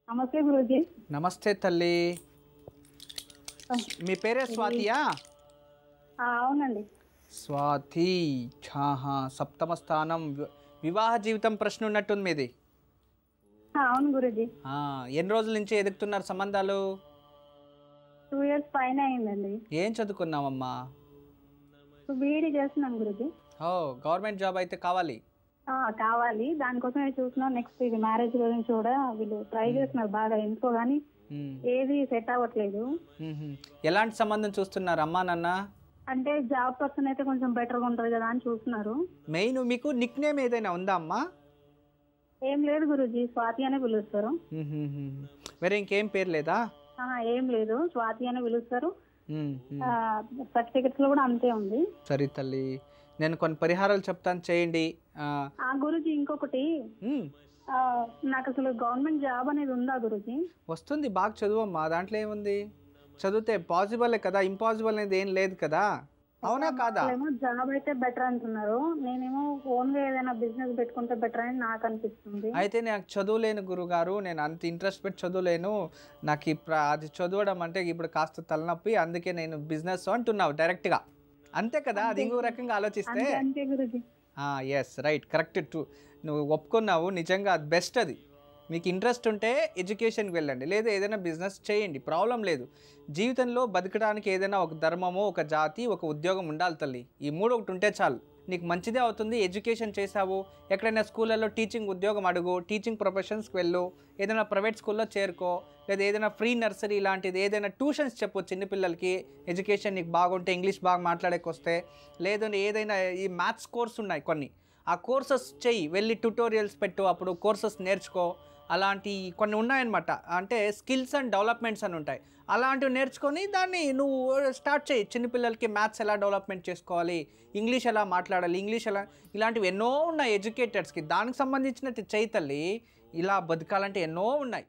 నమస్తే గురూజీ. నమస్తే తల్లి. మీ పేరే స్వాతియా? అవునండి. స్వాతి. సప్తమ స్థానం వివాహ జీవితం ప్రశ్న ఉన్నట్టుంది మీది. అవును గురూజీ. ఎన్ని రోజుల నుంచి ఎదుగుతున్నారు సంబంధాలు? 2 years పైన అయిందండి. ఏం చదువుకున్నావమ్మా? బీఈడీ చేస్తున్నాను గురూజీ. గవర్నమెంట్ జాబ్ అయితే కావాలి. కావాలి, దానికోసమే చూస్తున్నాం. నెక్స్ట్ ఇది మ్యారేజ్ గురించి కూడా వీళ్ళు ట్రై చేస్తున్నారు బాగా, ఎందుకో కానీ ఏది సెట్ అవ్వట్లేదు. ఎలాంటి సంబంధం చూస్తున్నారు అమ్మా నాన్న? అంటే జాబ్ పర్సన్ అయితే కొంచెం బెటర్గా ఉంటుంది కదా అని చూస్తున్నారు. మెయిన్ మీకు నిక్ నేమ్ ఏదైనా ఉందా అమ్మా? ఏం లేదు గురూజీ, స్వాతి అనే పిలుస్తారు. వేరే ఇంకేం పేరు లేదా? ఏం లేదు, స్వాతి అనే పిలుస్తారు. సర్టిఫికెట్స్ లో కూడా అంతే ఉంది. సరే తల్లి, నేను కొన్ని పరిహారాలు చెప్తాను, చేయండి. గురూజీ ఇంకొకటి, నాకు అసలు గవర్నమెంట్ జాబ్ అనేది ఉందా గురూజీ? వస్తుంది, బాగా చదువమ్మా, దాంట్లో ఏముంది, చదివితే పాసిబులే కదా, ఇంపాసిబుల్ అనేది ఏం లేదు కదా, అవునా కాదా? జాబ్ అయితే బెటర్ అంటున్నారు, నేనేమో ఓన్ గా ఏదైనా బిజినెస్ పెట్టుకుంటే బెటర్ అని నాకు అనిపిస్తుంది. అయితే నాకు చదువులేను గురుగారు, నేను అంత ఇంట్రెస్ట్ పెట్టి చదువులేను, నాకు అది చదవడం అంటే ఇప్పుడు కాస్త తలనొప్పి, అందుకే నేను బిజినెస్ అంటున్నావు డైరెక్ట్ గా, అంతే కదా? అది ఇంకో రకంగా ఆలోచిస్తే ఎస్ రైట్, కరెక్ట్. నువ్వు ఒప్పుకున్నావు, నిజంగా అది బెస్ట్. అది మీకు ఇంట్రెస్ట్ ఉంటే ఎడ్యుకేషన్కి వెళ్ళండి, లేదా ఏదైనా బిజినెస్ చేయండి, ప్రాబ్లం లేదు. జీవితంలో బతకడానికి ఏదైనా ఒక ధర్మము, ఒక జాతి, ఒక ఉద్యోగం ఉండాలి తల్లి. ఈ మూడు ఒకటి ఉంటే చాలు, నీకు మంచిదే అవుతుంది. ఎడ్యుకేషన్ చేసావు, ఎక్కడైనా స్కూళ్ళల్లో టీచింగ్ ఉద్యోగం అడుగు, టీచింగ్ ప్రొఫెషన్స్కి వెళ్ళు, ఏదైనా ప్రైవేట్ స్కూల్లో చేరుకో, లేదా ఏదైనా ఫ్రీ నర్సరీ లాంటిది ఏదైనా ట్యూషన్స్ చెప్పు చిన్నపిల్లలకి. ఎడ్యుకేషన్ నీకు బాగుంటే, ఇంగ్లీష్ బాగా మాట్లాడేకొస్తే, లేదంటే ఏదైనా ఈ మ్యాథ్స్ కోర్స్ ఉన్నాయి కొన్ని, ఆ కోర్సెస్ చెయ్యి, వెళ్ళి ట్యూటోరియల్స్ పెట్టు, అప్పుడు కోర్సెస్ నేర్చుకో. అలాంటి కొన్ని ఉన్నాయన్నమాట, అంటే స్కిల్స్ అండ్ డెవలప్మెంట్స్ అని ఉంటాయి, అలాంటివి నేర్చుకొని దాన్ని నువ్వు స్టార్ట్ చేయి. చిన్నపిల్లలకి మ్యాథ్స్ ఎలా డెవలప్మెంట్ చేసుకోవాలి, ఇంగ్లీష్ ఎలా మాట్లాడాలి, ఇంగ్లీష్ ఎలా, ఇలాంటివి ఎన్నో ఉన్నాయి ఎడ్యుకేటర్స్కి, దానికి సంబంధించినట్టు చేయి తల్లి. ఇలా బతకాలంటే ఎన్నో ఉన్నాయి.